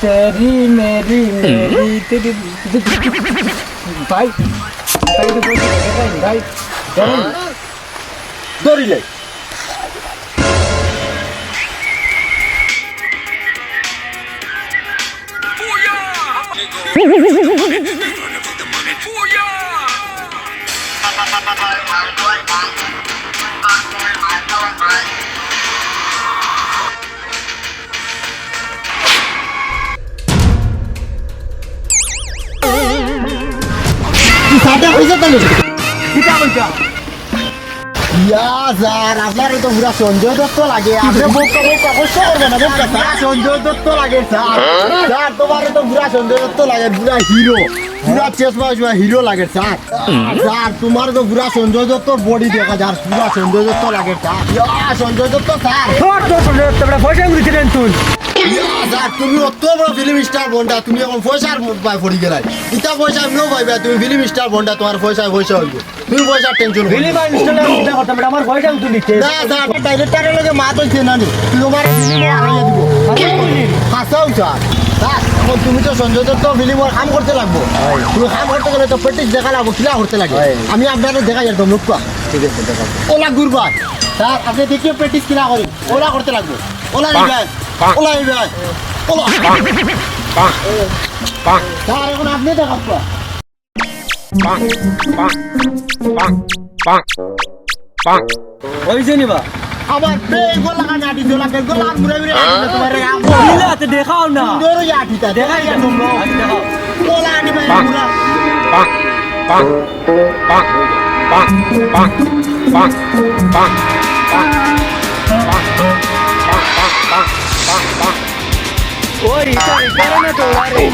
तेरी मेरी मेरी तेरी भाई भाई तो बोल भाई দড়ি লাই সাটা হইছে তাহলে কিটা বলছা ইয়া স্যার আপনার তো পুরা সঞ্জয় দত্ত লাগে আপনি বোকা বোকা কষ্ট করবে না বোকা স্যার সঞ্জয় দত্ত লাগে স্যার স্যার তোমার তো পুরা সঞ্জয় দত্ত লাগে পুরা হিরো পুরা চেষ্টা হিরো লাগে স্যার স্যার তোমার তো পুরা সঞ্জয় দত্তর বডি দেখা যায় পুরা সঞ্জয় দত্ত লাগে স্যার ইয়া সঞ্জয় দত্ত স্যার ছোট ছোট তোমরা পয়সা দিছিলেন তুই ইয়া স্যার তুমি অত বড় ফিল্ম স্টার বন্ডা তুমি এখন পয়সার পাই পড়ি গেলাই ইটা পয়সা আমিও পাইবা তুমি ফিল্ম স্টার বন্ডা তোমার পয়সা পয়সা হইব তুমি পয়সা টেনশন বিলি ভাই মিস্টার কিটা কথা বড় আমার পয়সা তুই দিতে না স্যার ডাইরেক্টরের লগে মাত হইছে না নি তোমার ফিল্ম হারাইয়া দিব হাসাও স্যার স্যার এখন তুমি তো সঞ্জয় দত্ত ফিল্মের কাম করতে লাগবো তুমি কাম করতে গেলে তো প্র্যাকটিস দেখা লাগবো কিলা করতে লাগে আমি আপনাদের দেখা যেতাম লোক ঠিক আছে দেখা ওলা ঘুরবা স্যার আপনি দেখিয়ে প্র্যাকটিস কিলা করি ওলা করতে লাগবো ওলা নিবেন ওলা নিবেন ওলা স্যার এখন আপনি দেখাবো হইছে নিবা আবার গোলা কানে আটি দোলা গোলা মুরে মুরে তোমার বিলাতে দেখাও না দৌড়ো আটিটা দেখাই না তোমরা দেখাও গোলা আটি ভাই গোলা ওরে এটা কারণে তো আরে